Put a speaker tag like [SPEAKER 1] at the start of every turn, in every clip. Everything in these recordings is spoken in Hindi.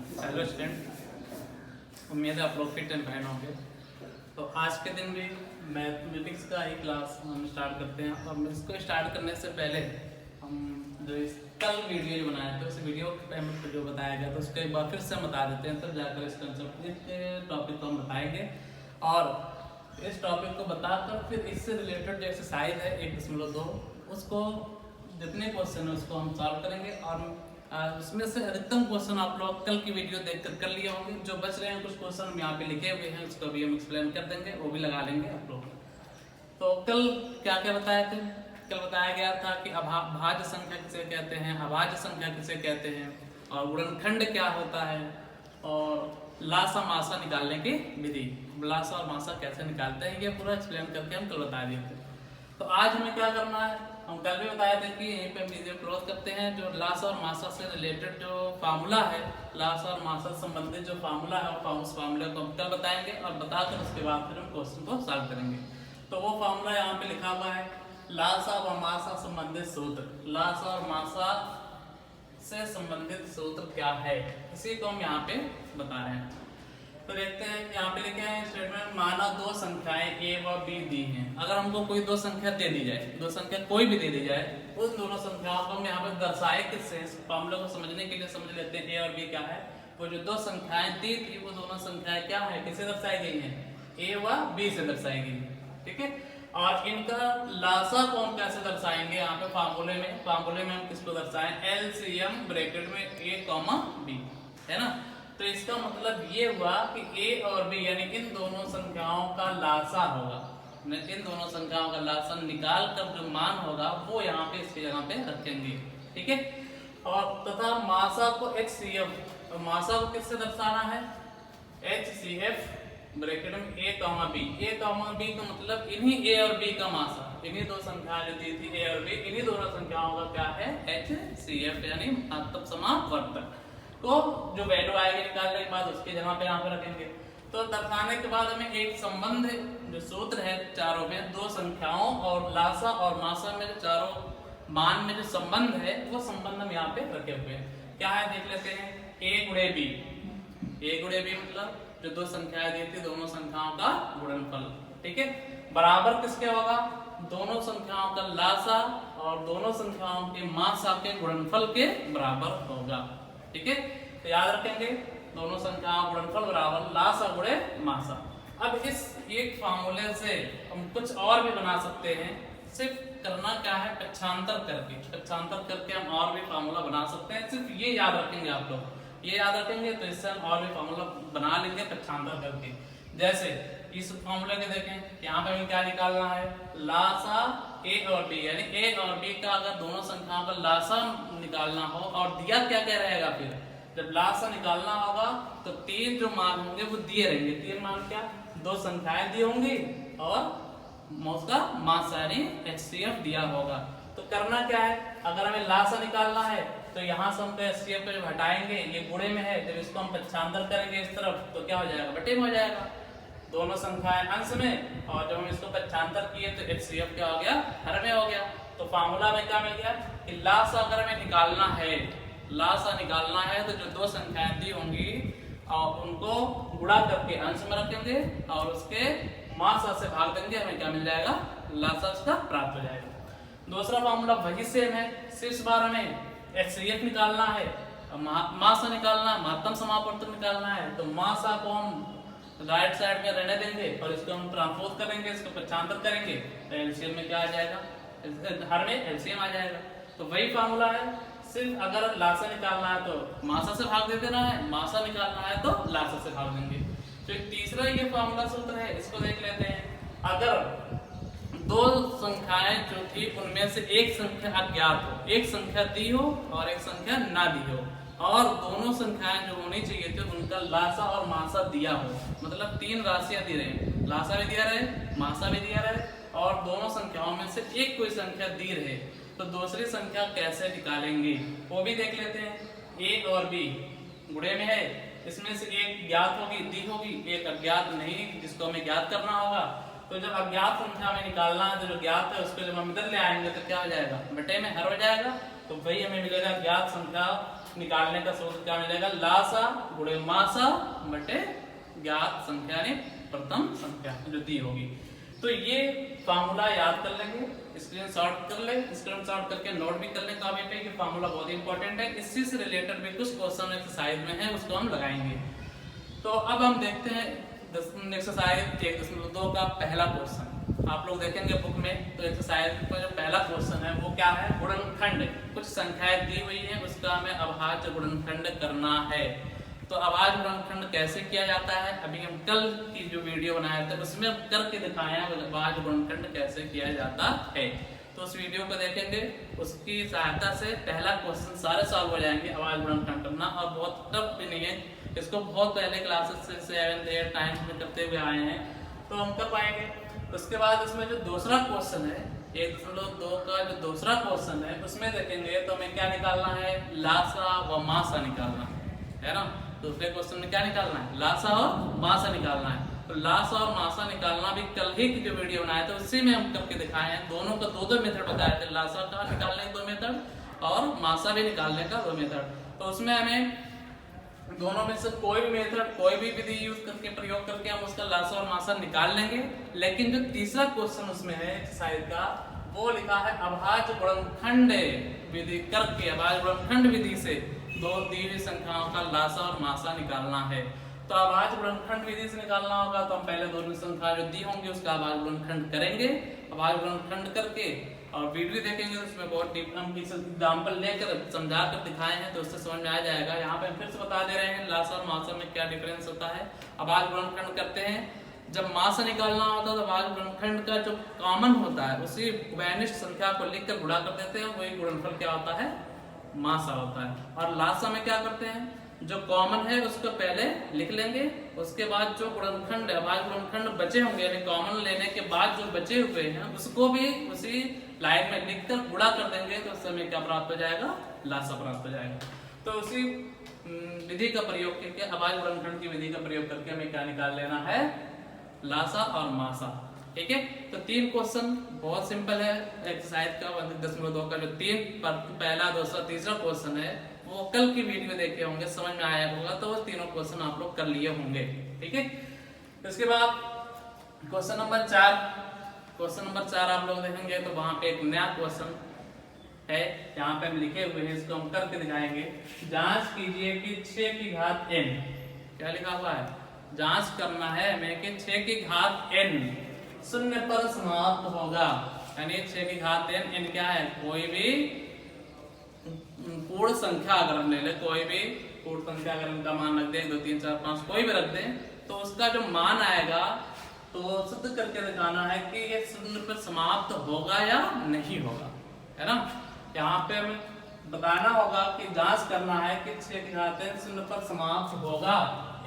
[SPEAKER 1] हेलो स्टूडेंट, उम्मीद है आप लोग फिट एंड फाइन होंगे। तो आज के दिन भी मैथमेटिक्स का ही क्लास हम स्टार्ट करते हैं। और इसको स्टार्ट करने से पहले हम जो इस कल वीडियो जो बनाए थे उस वीडियो पे जो बताया गया था उसको एक बार फिर से बता देते हैं, तब जाकर इस कंसेप्ट इस टॉपिक को हम बताएंगे। और इस टॉपिक को बताकर फिर इससे रिलेटेड जो एक्सरसाइज है 1.2 उसको जितने क्वेश्चन है उसको हम सॉल्व करेंगे। और उसमें से अधिकतम क्वेश्चन आप लोग कल की वीडियो देखकर कर लिए होंगे। जो बच रहे हैं कुछ क्वेश्चन हम यहाँ पे लिखे हुए हैं, उसको भी हम एक्सप्लेन कर देंगे, वो भी लगा लेंगे आप लोग। तो कल क्या क्या बताए थे? कल बताया गया था कि भाज्य संख्या किसे कहते हैं, अभाज्य संख्या किसे कहते हैं, और गुणनखंड क्या होता है, और लासा मासा निकालने की विधि, लासा और मासा कैसे निकालते हैं, ये पूरा एक्सप्लेन करके हम कल बता दिए थे। तो आज हमें क्या करना है, हम कल भी बताए थे कि यहीं पे हम वीडियो क्लोज करते हैं। जो लासा और मासा से रिलेटेड जो फार्मूला है, लासा और मासा से संबंधित जो फार्मूला है उस फार्मूले को हम कल बताएंगे, और बताकर उसके बाद फिर हम क्वेश्चन को सॉल्व करेंगे। तो वो फार्मूला यहाँ पे लिखा हुआ है, लासा और मासा संबंधित सूत्र। लासा और मासा से संबंधित सूत्र क्या है, इसी को हम यहाँ पे बता रहे हैं। तो देखते हैं, यहाँ पे लिखे हैं स्टेटमेंट, माना दो संख्याएं a व b दी हैं। अगर हमको कोई दो संख्या दे दी जाए, दो संख्या कोई भी दे दी जाए, उन दोनों संख्याओं को हम यहाँ पे दर्शाए किससे, फार्मूले को समझने के लिए समझ लेते हैं a और b क्या है। वो जो दो संख्याएं दी थी वो दोनों संख्याएं क्या है, किससे दर्शाई गई हैं, a व b से दर्शाई गई है, ठीक है। और इनका लासा को हम कैसे दर्शाएंगे, यहाँ पे फार्मूले में हम किसको दर्शाएं, LCM ब्रैकेट में a, b, है ना। तो इसका मतलब ये हुआ कि a और b यानी इन दोनों संख्याओं का लासा होगा। इन दोनों संख्याओं का लासा निकाल कर जो मान होगा वो यहाँ पे इसकी जगह पे रखेंगे, ठीक है। और तथा मासा को HCF, तो मासा को किससे दर्शाना है, HCF ब्रैकेट में a, b का मतलब इन्हीं a और b का मासा, इन्हीं दो संख्या जो दी थी a और b, इन्हीं दोनों संख्याओं का क्या है, HCF यानी मात्रक समावर्तक को जो वैल्यू आएगी निकालने के बाद उसकी जगह पे यहाँ पे रखेंगे। तो दर्शाने के बाद हमें एक संबंध जो सूत्र है चारों में, दो संख्याओं और लासा और मासा में जो चारों मान में जो संबंध है वो संबंध हम यहाँ पे रखे हुए हैं। क्या है देख लेते हैं, a गुणे b, मतलब जो दो संख्याएं दी थी दोनों संख्याओं का गुणनफल, ठीक है। बराबर किसके होगा, दोनों संख्याओं का लासा और दोनों संख्याओं के मासा के गुणनफल के बराबर होगा, ठीक है। तो याद रखेंगे दोनों संख्याओं गुणनफल बराबर लासा गुणे मासा। अब इस एक फार्मूले से हम कुछ और भी बना सकते हैं, सिर्फ करना क्या है, पक्षांतर करके हम और भी फार्मूला बना सकते हैं। सिर्फ ये याद रखेंगे आप लोग, ये याद रखेंगे तो इससे हम और भी फार्मूला बना लेंगे पक्षांतर करके। जैसे इस फार्मूले के देखें, यहाँ पे हमें क्या निकालना है, लासा a और b, यानी a और b का अगर दोनों संख्याओं का लासा निकालना हो और दिया क्या क्या रहेगा, फिर जब लासा निकालना होगा तो तीन जो मान होंगे वो दिए रहेंगे। तीन मान क्या, दो संख्याएं दी होंगी और उसका मासा यानी HCF दिया होगा। तो करना क्या है, अगर हमें लासा निकालना है तो यहाँ से हमको HCF को जब हटाएंगे, ये गुणे में है, जब इसको हम पक्षांतर करेंगे इस तरफ तो क्या हो जाएगा, बटे में हो जाएगा। दोनों संख्याएं अंश में, और जब हम इसको पक्षांतर किए तो HCF क्या हो गया, हर में हो गया। तो फार्मूला में क्या मिल गया कि लासा अगर हमें निकालना है, तो जो दो संख्याएं दी होंगी और उनको गुणा करके अंश में रखेंगे और उसके मासा से भाग देंगे, हमें क्या मिल जाएगा, लासा उसका प्राप्त हो जाएगा। दूसरा फार्मूला वही सेम है, सिर्फ इस बार हमें HCF निकालना है, मासा निकालना है, महत्तम समापवर्तक निकालना है। तो मासा को हम राइट साइड में रहने देंगे और इसको हम ट्रांसपोज करेंगे, इसको पक्षांतर करेंगे तो एलसीएम में क्या आ जाएगा, हर में एलसीएम आ जाएगा। तो वही फार्मूला है, सिर्फ अगर लासा निकालना है तो मासा से भाग दे देना है, मासा निकालना है तो लासा से भाग देंगे। तो एक तीसरा ये फार्मूला सूत्र है, इसको देख लेते हैं। अगर दो संख्याएं जो थी उनमें से एक संख्या अज्ञात हो, एक संख्या दी हो और एक संख्या ना दी हो, और दोनों संख्याएं जो होनी चाहिए थी उनका लासा और मासा दिया हो, मतलब तीन राशियां दी रहे, लासा भी दिया रहे, मासा भी दिया रहे, और दोनों संख्याओं में से एक कोई संख्या दी रहे, तो दूसरी संख्या कैसे निकालेंगे वो भी देख लेते हैं। a और b गुणे में है, इसमें से एक ज्ञात होगी, दी होगी, एक अज्ञात नहीं जिसको हमें ज्ञात करना होगा। तो जब अज्ञात संख्या में निकालना है तो जो ज्ञात है उसको जब हम इधर ले आएंगे तो क्या हो जाएगा, बटे में हर हो जाएगा। तो वही हमें मिलेगा ज्ञात संख्या निकालने का सूत्र क्या मिलेगा, लासा गुणे मासा बटे ज्ञात संख्या ने प्रथम संख्या जो दी होगी। तो ये फार्मूला याद कर लेंगे, स्क्रीनशॉट कर ले, स्क्रीनशॉट करके नोट भी कर ले काफी पे कि फार्मूला बहुत इंपॉर्टेंट है। इसी से रिलेटेड भी कुछ क्वेश्चन एक्सरसाइज में है, उसको हम लगाएंगे। तो अब हम देखते हैं एक्सरसाइज 1.2 का पहला क्वेश्चन। आप लोग देखेंगे बुक में, तो एक्सरसाइज का जो पहला क्वेश्चन है वो क्या है, गुणनखंड। कुछ संख्याएं दी हुई है, उसका हमें अभाज्य गुणनखंड करना है। तो अभाज्य गुणनखंड कैसे किया जाता है, अभी हम कल की जो वीडियो बनाए थे उसमें करके दिखाए हैं अभाज्य गुणनखंड कैसे किया जाता है। तो उस वीडियो को देखेंगे, उसकी सहायता से पहला क्वेश्चन सारे सॉल्व हो जाएंगे। अभाज्य गुणनखंड करना और बहुत टफ भी नहीं है, इसको बहुत पहले क्लासेस से 7th 8th 9th में करते हुए आए हैं, तो हम कर पाएंगे। उसके बाद इसमें जो दूसरा क्वेश्चन है 1.2 का जो दूसरा क्वेश्चन है उसमें देखेंगे तो हमें क्या निकालना है, लासा व मासा निकालना है ना। दूसरे क्वेश्चन में क्या निकालना है, लासा और मासा निकालना है। तो लासा और मासा निकालना भी कल ही की जो वीडियो बनाए थे उसी में हम करके दिखाए हैं। दोनों का दो मेथड बताए थे, लासा का निकालने का 2 मेथड और मासा भी निकालने का 2 मेथड। तो उसमें हमें दोनों में से कोई भी मेथड, कोई भी विधि यूज करके प्रयोग करके हम उसका लासा और मासा निकाल लेंगे। लेकिन जो तीसरा क्वेश्चन उसमें है एक्सरसाइज का, वो लिखा है अभाज्य गुणनखंड विधि करके, अभाज्य गुणनखंड विधि से दो दी हुई संख्याओं का लासा और मासा निकालना है। तो अभाज्य गुणनखंड विधि से निकालना होगा तो हम पहले दोनों संख्या जो दी होंगी उसका अभाज्य गुणनखंड करेंगे। अभाज्य गुणनखंड करके और वीडियो देखेंगे तो उसमें बहुत हम एग्जाम्पल लेकर समझा कर दिखाए हैं, तो उससे समझ में आ जाएगा। यहाँ पे हम फिर से बता दे रहे हैं लासा और मासा में क्या डिफरेंस होता है। अभाज्य गुणनखंड करते हैं, जब मासा निकालना होता है तो अभाज्य गुणनखंड का जो कॉमन होता है उसी उभयनिष्ठ संख्या को लिखकर गुणा कर देते हैं, वही गुणनफल क्या होता है, मासा होता है। और लासा में क्या करते हैं, जो कॉमन है उसको पहले लिख लेंगे, उसके बाद जो गुणनखंड अभाज्य गुणनखंड बचे होंगे यानी कॉमन लेने के बाद जो बचे हुए हैं उसको भी उसी लाइन में लिखकर गुणा कर देंगे, तो उस समय क्या प्राप्त हो जाएगा, लासा प्राप्त हो जाएगा। तो उसी विधि का प्रयोग करके, अभाज्य गुणनखंड की विधि का प्रयोग करके हमें क्या निकाल लेना है, लासा और मासा। ठीक है, तो 3 क्वेश्चन बहुत सिंपल है। एक्सरसाइज का 1.2 का जो 3 पहला दूसरा तीसरा क्वेश्चन है वो कल की वीडियो देखे होंगे, समझ में आया होगा, तो वो तीनों क्वेश्चन आप लोग कर लिए होंगे। ठीक है, इसके बाद क्वेश्चन नंबर 4 आप लोग देखेंगे तो वहां पे एक नया क्वेश्चन है, यहाँ पे हम लिखे हुए हैं, इसको हम करके दिखाएंगे। जांच कीजिए कि 6 की घात n, क्या लिखा हुआ है, जांच करना है हमें कि 6 की घात n शून्य पर समाप्त होगा। यानी 6 की घात n क्या है, कोई भी पूर्ण संख्या अगर हम ले ले, कोई भी पूर्ण संख्या अगर इनका मान रख दें 2 3 4 5 कोई भी रख दें, तो उसका जो मान आएगा तो सिद्ध करके दिखाना है कि ये शून्य पर समाप्त होगा या नहीं होगा, है ना। यहाँ पे हमें बताना होगा कि जांच करना है कि 6 की घात n शून्य पर समाप्त होगा।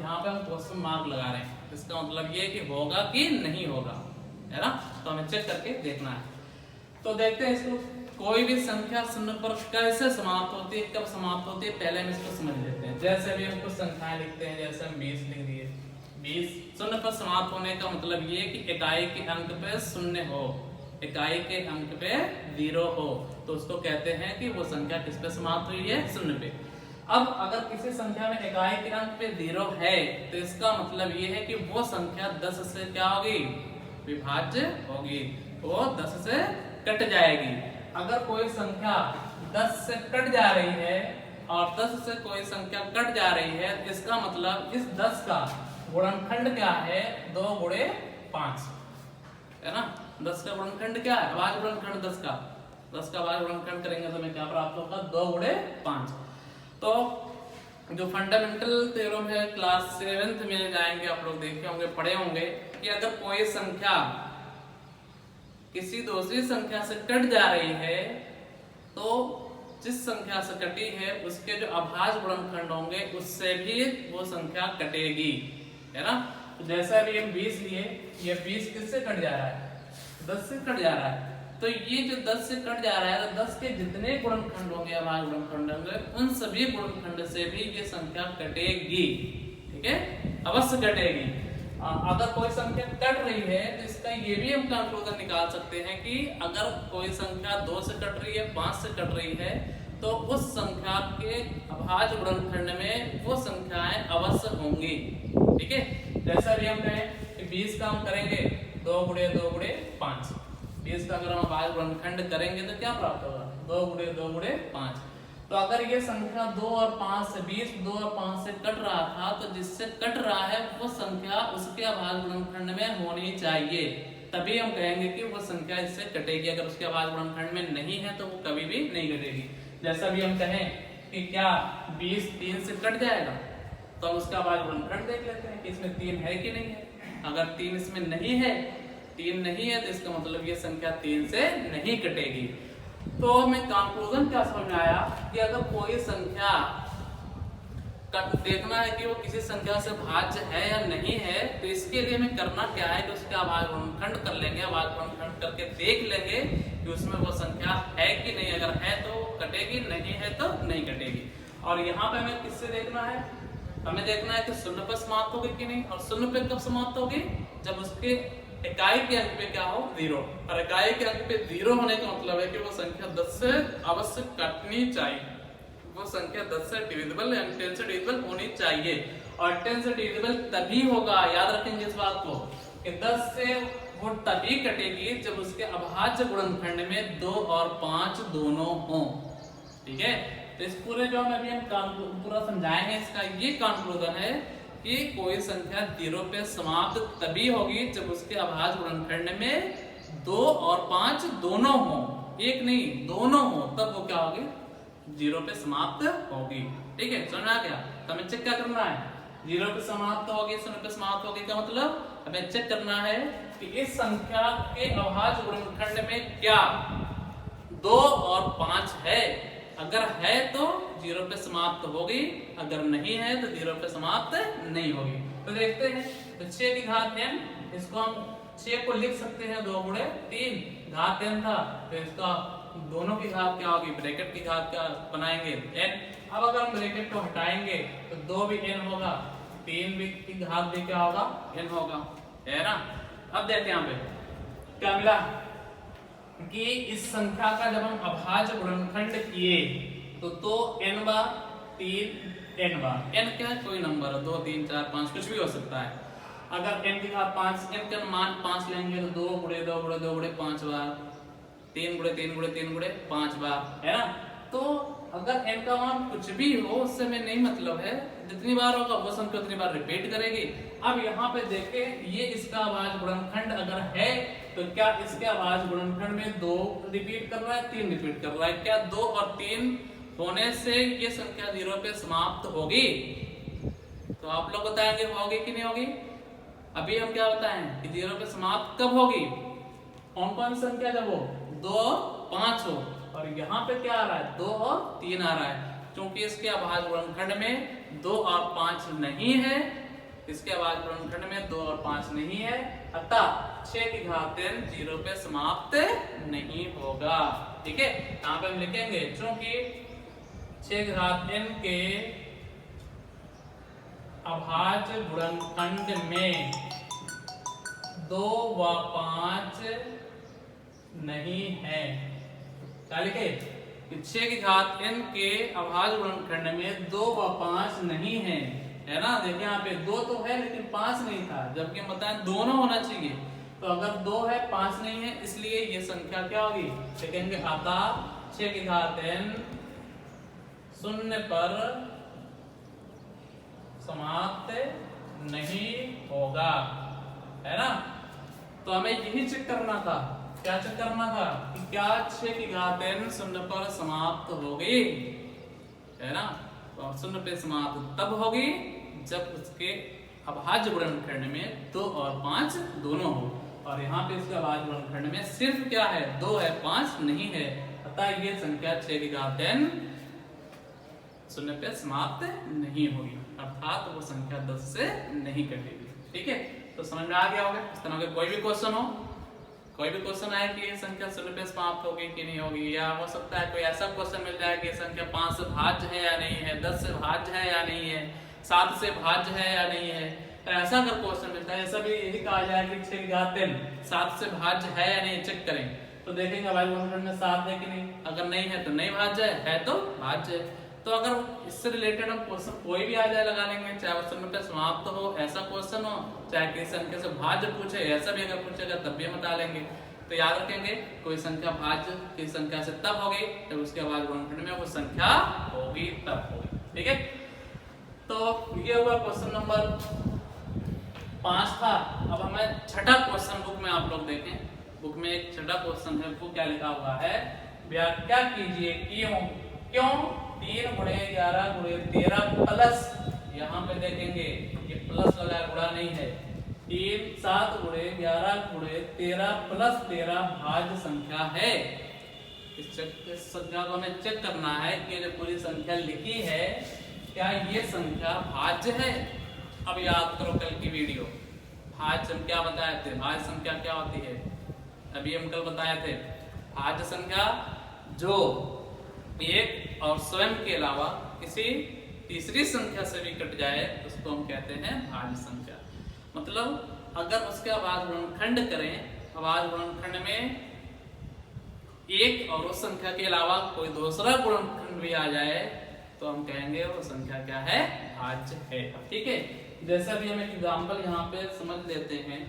[SPEAKER 1] यहाँ पे हम क्वेश्चन मार्क लगा रहे हैं, इसका मतलब ये कि होगा कि नहीं होगा, है ना। तो हमें चेक करके देखना है। तो देखते हैं इसको, कोई भी संख्या शून्य पर कैसे समाप्त होती है, कब समाप्त होती है, पहले हम इसको समझ लेते हैं। जैसे भी हम कुछ संख्याएं लिखते हैं, जैसे हम 20 लिख दिए, 20 शून्य पर समाप्त होने का मतलब ये कि इकाई के अंक पे शून्य हो, इकाई के अंक पे 0 हो, तो उसको कहते हैं कि वो संख्या किस पे समाप्त हुई है, शून्य पे। अब अगर किसी संख्या में इकाई के अंक पे 0 है तो इसका मतलब ये है कि वो संख्या 10 से क्या होगी, विभाज्य होगी, वो 10 से कट जाएगी। अगर कोई संख्या 10 से कट जा रही है और 10 से कोई संख्या कट जा रही है, इसका मतलब इस 10 का गुणनखंड क्या है, 2 गुणे 5, है ना। 10 का गुणनखंड क्या है, अभाज्य गुणनखंड 10 का अभाज्य गुणनखंड करेंगे तो हमें क्या प्राप्त होगा, 2 गुणे 5। तो जो फंडामेंटल थ्योरम है क्लास 7th में जाएंगे, आप लोग देखे होंगे, पढ़े होंगे कि अगर कोई संख्या किसी दूसरी संख्या से कट जा रही है तो जिस संख्या से कटी है उसके जो अभाज्य गुणनखंड होंगे उससे भी वो संख्या कटेगी, है ना। तो जैसा अभी हम 20 लिए, ये 20 किससे कट जा रहा है, 10 से कट जा रहा है। तो ये जो 10 से कट जा रहा है तो 10 के जितने गुणनखंड होंगे, अभाज्य गुणनखंड होंगे, उन सभी गुणनखंड से भी ये संख्या कटेगी। ठीक है, अवश्य कटेगी। अगर कोई संख्या कट रही है तो इसका ये भी हम कंक्लूजन निकाल सकते हैं कि अगर कोई संख्या 2 से कट रही है, 5 से कट रही है, तो उस संख्या के अभाज्य गुणनखंड में वो संख्याएं अवश्य होंगी। ठीक है, जैसा भी हम कहें कि 20 का हम करेंगे 2 गुणे 2 गुणे 5। 20 का अगर हम अभाज्य गुणनखंड करेंगे तो क्या प्राप्त होगा? 2 गुणे 2 गुणे 5। तो अगर ये संख्या 2 और 5 से 20 2 और 5 से कट रहा था, तो जिससे कट रहा है वो संख्या उसके अभाज्य गुणनखंड में होनी चाहिए, तभी हम कहेंगे कि वो संख्या इससे कटेगी। अगर उसके अभाज्य गुणनखंड में नहीं है तो वो कभी भी नहीं कटेगी। जैसा भी हम कहें कि क्या 20 3 से कट जाएगा, तो हम उसका अभाज्य गुणनखंड देख लेते हैं कि इसमें 3 है कि नहीं है। अगर 3 इसमें नहीं है, 3 नहीं है, तो इसका मतलब ये संख्या 3 से नहीं कटेगी। तो हमें कंक्लूजन क्या समझ में आया कि अगर कोई संख्या देखना है कि वो किसी संख्या से भाज्य है या नहीं है, तो इसके लिए हमें करना क्या है कि उसके अभाज्य गुणनखंड कर लेंगे। अभाज्य गुणनखंड करके देख लेंगे कि उसमें वो संख्या है कि नहीं। अगर है तो कटेगी, नहीं है तो नहीं कटेगी। और यहाँ पे हमें किससे देखना है? हमें देखना है कि शून्य पर समाप्त होगी कि नहीं। और शून्य पे कब समाप्त होगी? जब उसके इकाई के अंक पे क्या हो? 0। और इकाई के अंक पे 0 होने का मतलब है कि वो संख्या 10 से अवश्य कटनी चाहिए। वो संख्या 10 से डिविजिबल या 10 से डिविजिबल होनी चाहिए। और 10 से डिविजिबल तभी होगा, याद रखेंगे इस बात को, कि 10 से वो तभी कटेगी जब उसके अभाज्य गुणनखंड में 2 और 5 दोनों हों। ठीक है, तो इस पूरे जो हम अभी पूरा समझाएंगे, इसका ये कंक्लूजन है कि कोई संख्या 0 पे समाप्त तभी होगी जब उसके अभाज्य गुणनखंड में 2 और 5 दोनों हो, एक नहीं दोनों हो, तब वो क्या होगी? 0 पे समाप्त होगी। ठीक है, समझ आ गया? तो हमें चेक क्या करना है? 0 पे समाप्त होगी, 0 पे समाप्त होगी का मतलब हमें चेक करना है कि इस संख्या के अभाज्य गुणनखंड में क्या 2 और 5 है। अगर है तो 0 पे समाप्त होगी, अगर नहीं है तो 0 पे समाप्त नहीं होगी। तो देखते हैं, तो 6 की घात n, इसको हम 6 को लिख सकते हैं 2 गुणे 3, घात n था, तो इसका दोनों की घात क्या होगी? ब्रैकेट की घात क्या बनाएंगे? n। अब अगर हम ब्रैकेट को हटाएंगे तो 2 भी n होगा, 3 भी की घात भी क्या होगा? n होगा, है ना। अब देखते हैं यहाँ पे क्या मिला कि इस संख्या का जब हम अभाज्य गुणनखंड किए तो n बार 3 n बार, n क्या है? कोई नंबर है, 2 3 4 5 कुछ भी हो सकता है। अगर n की घात 5, n का मान 5 लेंगे तो 2 गुणे 2 गुणे 2 गुणे 5 बार, 3 गुणे 3 गुणे 3 गुणे 5 बार, है ना। तो अगर n का मान कुछ भी हो, उससे हमें नहीं मतलब है, जितनी बार होगा वो संख्या उतनी बार रिपीट करेगी। अब यहाँ पे देखें, ये इसका अभाज्य गुणनखंड अगर है तो क्या इसके अभाज्य गुणनखंड में 2 रिपीट कर रहा है, 3 रिपीट कर रहा है? क्या 2 और 3 होने से ये संख्या 0 पे समाप्त होगी? तो आप लोग बताएंगे होगी कि नहीं होगी। अभी हम क्या बताएं कि 0 पे समाप्त कब होगी? कौन कौन सी संख्या जब हो? 2 और 5 हो। और यहाँ पे क्या आ रहा है? 2 और 3 आ रहा है, क्योंकि इसके अभाज्य गुणनखंड में 2 और 5 नहीं है। इसके अभाज्य गुणनखंड में 2 और 5 नहीं है, अतः 6 की घात n 0 पे समाप्त नहीं होगा। ठीक है, यहाँ पे हम लिखेंगे क्योंकि 6 की घात n के अभाज्य गुणनखंड में 2 व 5 नहीं है। क्या लिखे? 6 की घात n के अभाज्य गुणनखंड में 2 व 5 नहीं है ना। देखिए यहाँ पे 2 तो है लेकिन 5 नहीं था, जबकि हम बताएं दोनों होना चाहिए। तो अगर 2 है 5 नहीं है, इसलिए ये संख्या क्या होगी? लिखेंगे अतः 6 की घात n 0 पर समाप्त नहीं होगा, है ना। तो हमें यही चेक करना था। क्या चेक करना था कि क्या 6 की घात n 0 पर समाप्त होगी, है ना। तो 0 पे समाप्त तब होगी जब उसके अभाज्य गुणनखंड में 2 और 5 दोनों हो। और यहाँ पे इसके अभाज्य गुणनखंड में सिर्फ क्या है? 2 है, 5 नहीं है। अतः ये संख्या 6 की घात n 0 पे समाप्त नहीं होगी, अर्थात वो संख्या 10 से नहीं कटेगी। ठीक है, तो समझ में आ गया होगा। इस तरह के कोई भी क्वेश्चन हो, कोई भी क्वेश्चन आए कि ये संख्या 0 पे समाप्त होगी कि नहीं होगी, या हो सकता है कोई ऐसा क्वेश्चन मिल जाए कि ये संख्या 5 से भाज्य है या नहीं है, 10 से भाज्य है या नहीं है, 7 से भाज्य है या नहीं है। तो ऐसा अगर क्वेश्चन मिलता है, ऐसा भी यही कहा जाए कि 6 की घात n 7 से भाज्य है या नहीं, चेक करें। तो देखेंगे अभाज्य गुणनखंड में 7 है कि नहीं, अगर नहीं है तो नहीं भाज्य है तो भाज्य है। तो अगर इससे रिलेटेड हम क्वेश्चन कोई भी आ जाए लगा लेंगे, चाहे वो समय समाप्त हो ऐसा क्वेश्चन हो, चाहे किसी संख्या से भाज्य पूछे ऐसा भी अगर पूछेगा तब भी हम बता लेंगे। तो याद रखेंगे कोई संख्या भाज्य किसी संख्या से तब होगी जब उसके अभाज्य गुणनखंड में वो संख्या होगी तब होगी, ठीक है। तो ये हुआ क्वेश्चन नंबर 5 था। अब हमें छठा क्वेश्चन बुक में आप लोग देखें, बुक में एक छठा क्वेश्चन है, वो क्या लिखा हुआ है, व्याख्या कीजिए क्यों 3 गुणे 11 गुणे 13 प्लस, यहाँ पे देखेंगे ये प्लस लगा गुणा नहीं है, 7 गुणे 11 गुणे 13 प्लस 13 भाज्य संख्या है। इस संख्या को हमें चेक करना है कि जो पूरी संख्या लिखी है क्या ये संख्या भाज्य है। अब याद करो कल की वीडियो, भाज्य हम क्या बताए थे, भाज्य संख्या क्या होती है, अभी हम कल बताए थे, भाज्य संख्या जो एक और स्वयं के अलावा किसी तीसरी संख्या से भी कट जाए उसको हम कहते हैं भाज्य संख्या। मतलब अगर उसके अभाज्य गुणनखंड करें, अभाज्य गुणनखंड में एक और उस संख्या के अलावा कोई दूसरा गुणनखंड भी आ जाए तो हम कहेंगे वो संख्या क्या है, भाज्य है, ठीक है। जैसा भी हम एक एग्जाम्पल यहाँ पे समझ लेते हैं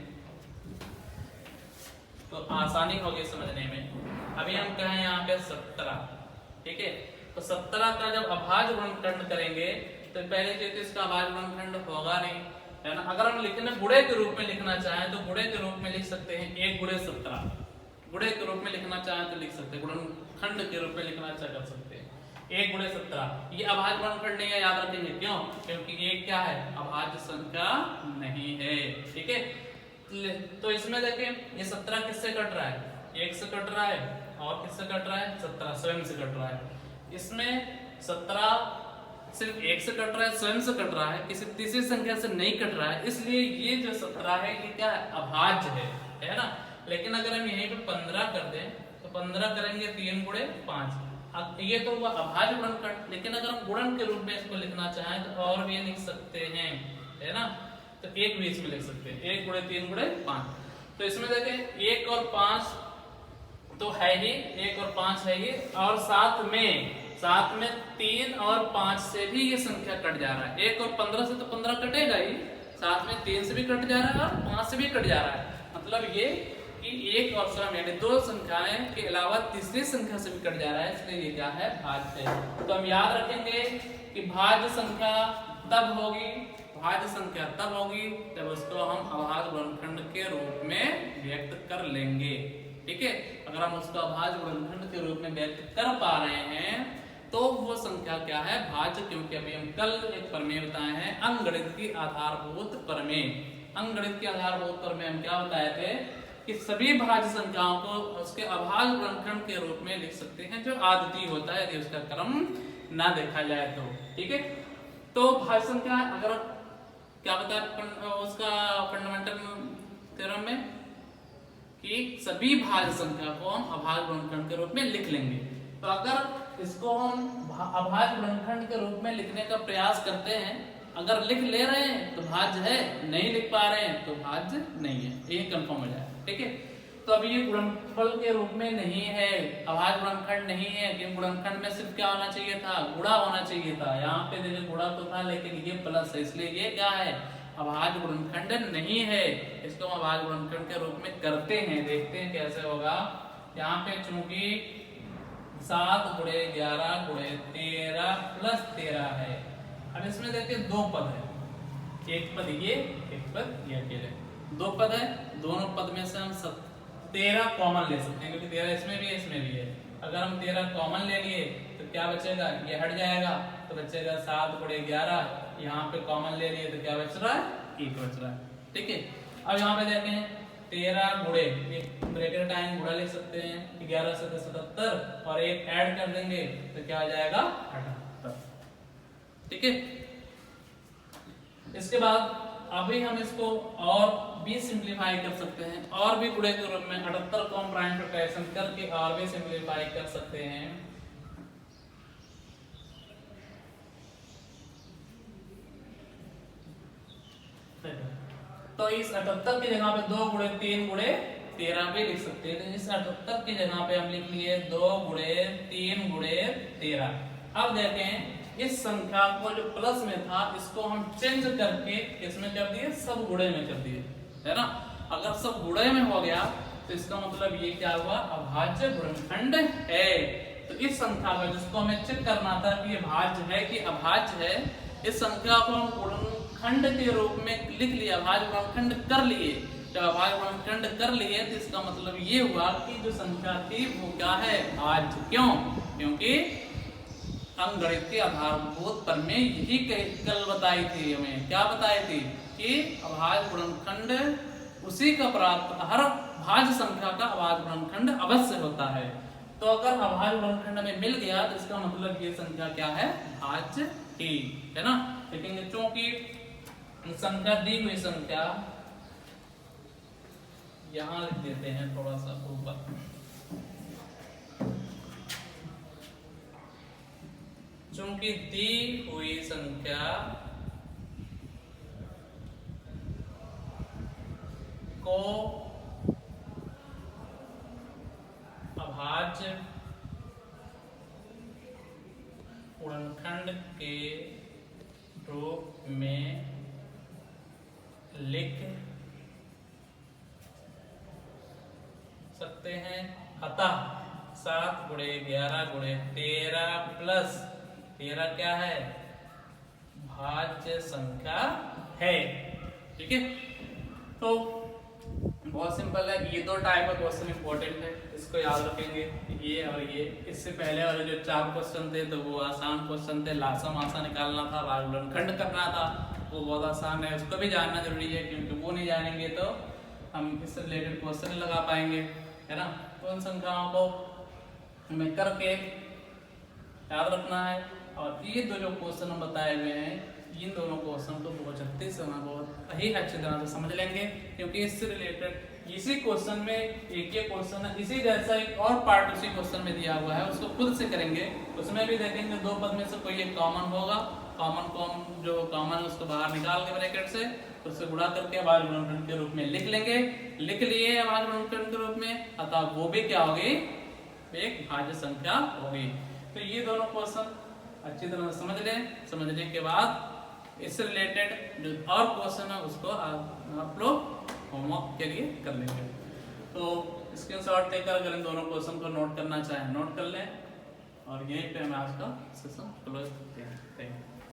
[SPEAKER 1] तो आसानी होगी समझने में। अभी हम कहें यहाँ पे 17, ठीक है, तो 17 का जब अभाज्य गुणनखंड करेंगे तो पहले चीज तो इसका अभाज्य गुणनखंड होगा नहीं, है ना। अगर हम लिखने गुणे के रूप में लिखना चाहें तो गुणे के रूप में लिख सकते हैं 1 गुणे 17, गुणे के रूप में लिखना चाहें तो लिख सकते हैं, गुणनखंड के रूप में लिखना चाहे कर सकते हैं 1 गुणे 17। ये अभाज्य गुणनखंड नहीं है, याद रखेंगे क्यों, क्योंकि 1 क्या है, अभाज्य संख्या नहीं है, ठीक है। तो इसमें देखें ये 17 किससे कट रहा है, 1 से कट रहा है, और किससे कट रहा है, 17 स्वयं से कट रहा है। इसमें 17 सिर्फ 1 से कट रहा है, स्वयं से कट रहा है, किसी तीसरी संख्या से नहीं कट रहा है, इसलिए ये जो 17 है ये क्या है, अभाज्य है ना। लेकिन अगर हम यहीं पे 15 कर दें तो 15 करेंगे 3 गुणे 5, अब ये तो हुआ अभाज्य गुणनखंड। लेकिन अगर हम गुणन के रूप में इसको लिखना चाहें तो और भी लिख सकते हैं, है ना, तो 1 भी इसमें लिख सकते हैं, 1 गुणे 3 गुणे 5। तो इसमें देखें 1 और 5 तो है ही, 1 और 5 है ही, और साथ में 3 और 5 से भी ये संख्या कट जा रहा है। 1 और 15 से तो 15 कटेगा ही, साथ में 3 से भी कट जा रहा है और 5 से भी कट जा रहा है। मतलब ये कि 1 और स्वयं यानी 2 संख्याएं के अलावा तीसरी संख्या से भी कट जा रहा है, इसलिए ये क्या है, भाज्य है। तो हम याद रखेंगे कि भाज्य संख्या तब होगी, भाज्य संख्या तब होगी जब उसको हम अभाज्य गुणनखंड के रूप में व्यक्त कर लेंगे, ठीक है। अगर हम उसको अभाज्य गुणनखंड के रूप में व्यक्त कर पा रहे हैं तो वो संख्या क्या है, भाज्य। क्योंकि अभी हम कल एक प्रमेय बताए हैं, अंकगणित की आधारभूत प्रमेय। अंकगणित के आधारभूत प्रमेय हम क्या बताए थे कि सभी भाज्य संख्याओं को उसके अभाज्य गुणनखंड के रूप में लिख सकते हैं जो आद्वितीय होता है यदि उसका क्रम ना देखा जाए तो, ठीक है। तो भाज्य संख्या अगर क्या बताया उसका फंडामेंटल थ्योरम में कि सभी भाज्य संख्या को हम अभाज्य गुणनखंड के रूप में लिख लेंगे। तो अगर इसको हम अभाज्य गुणनखंड के रूप में लिखने का प्रयास करते हैं, अगर लिख ले रहे हैं तो भाज्य है, नहीं लिख पा रहे हैं तो भाज्य नहीं है, ये कंफर्म हो जाए, ठीक है। तो अभी ये गुणनफल के रूप में नहीं है, अभाज्य गुणनखंड नहीं है, लेकिन गुणनखंड में सिर्फ क्या होना चाहिए था, गुणा होना चाहिए था। यहाँ पे देखिए गुणा तो था लेकिन ये प्लस है, इसलिए ये क्या है, अभाज्य गुणनखंड नहीं है। इसको हम अभाज्य गुणनखंड के रूप में करते हैं, देखते हैं कैसे होगा। यहाँ पे चूंकि 7 गुणे 11 गुणे 13 प्लस 13 है। अब इसमें देखिए 2 पद है, एक पद ये, एक पद ये अकेले, 2 पद है, दोनों पद में से हम 13 कॉमन ले सकते हैं, क्योंकि 13 इसमें भी है इसमें भी है। अगर हम 13 कॉमन ले लिए तो क्या बचेगा, ये हट जाएगा तो बचेगा 7 गुणे 11। यहाँ पे कॉमन ले लिए तो क्या बच रहा है, 1 बच रहा है, ठीक है। अब यहाँ पे देखें 13 गुणे, ब्रैकेट आएंगे गुणा लिख सकते हैं, 11 से 77 और 1 ऐड कर देंगे तो क्या आ जाएगा 78, ठीक है। इसके बाद अभी हम इसको और भी सिंप्लीफाई कर सकते हैं, और भी गुणे के रूप में 78 को हम प्राइम फैक्टराइजेशन करके और भी सिंप्लीफाई कर सकते हैं। तो इस 78 की जगह पे 2 गुणे 3 गुणे 13 भी लिख सकते हैं। तो इस 78 की जगह पे हम लिख लिए 2 गुणे 3 गुणे 13। अब देखें इस संख्या को जो प्लस में था इसको हम चेंज करके इसमें कर दिए, सब गुणे में कर दिए, है ना। अगर सब गुणे में हो गया तो इसका मतलब ये क्या हुआ, अभाज्य गुणनखंड है। तो इस संख्या को जिसको हमें चेक करना था कि ये भाज्य है कि अभाज्य है, इस संख्या को हम गुणनखंड के रूप में लिख लिया, अभाज्य गुणनखंड कर लिए। जब अभाज्य गुणनखंड कर लिए तो इसका मतलब ये हुआ कि जो संख्या थी वो क्या है, भाज्य। क्यों? क्योंकि अंकगणित के आधारभूत पर में यही कल बताई थी, हमें क्या बताई थी कि अभाज्य गुणनखंड उसी का प्राप्त, हर भाज्य संख्या का अभाज्य गुणनखंड अवश्य होता है। तो अगर अभाज्य गुणनखंड में मिल गया तो इसका मतलब ये संख्या क्या है, भाज्य ही है ना। लेकिन चूंकि संख्या दी हुई संख्या यहां लिख देते हैं थोड़ा सा ऊपर, चूंकि दी हुई संख्या को अभाज्य गुणनखंड के रूप में लिख सकते हैं, अतः 7 गुणे 11 गुणे 13 प्लस 13 क्या है, भाज्य संख्या है। ठीक है, तो बहुत सिंपल है। ये दो टाइप का क्वेश्चन इंपॉर्टेंट है, इसको याद रखेंगे, ये और ये। इससे पहले वाले जो 4 क्वेश्चन थे तो वो आसान क्वेश्चन थे, लासा मासा निकालना था, गुणनखंड करना था, वो बहुत आसान है, उसको भी जानना जरूरी है, क्योंकि वो नहीं जानेंगे तो हम इससे रिलेटेड क्वेश्चन लगा पाएंगे, है ना। तो उन संख्याओं को हमें करके याद रखना है। और ये दो जो क्वेश्चन हम बताए हुए हैं, इन दोनों क्वेश्चन को बहुत जल्दी से हम बहुत ही अच्छी तरह से समझ लेंगे, क्योंकि इससे रिलेटेड इसी क्वेश्चन में एक क्वेश्चन है, इसी जैसा एक और पार्ट उसी क्वेश्चन में दिया हुआ है, उसको खुद से करेंगे। उसमें भी देखेंगे 2 पद में से कोई एक कॉमन होगा, कॉमन को हम जो कॉमन है उसको बाहर निकाल के ब्रैकेट से उससे गुणा करके अभाज्य गुणनखंड के रूप में लिख लेंगे। लिख लिए अभाज्य गुणनखंड के रूप में, अतः वो भी क्या होगी, एक भाज्य संख्या होगी। तो ये दोनों क्वेश्चन अच्छी तरह से समझ लें। समझने के बाद इससे रिलेटेड जो और क्वेश्चन है उसको आप लोग होमवर्क के लिए कर लेंगे। तो स्क्रीनशॉट लेकर अगर इन दोनों क्वेश्चन को नोट करना चाहें नोट कर लें, और यहीं पे हम आज का सेशन क्लोज करते हैं। Thank you.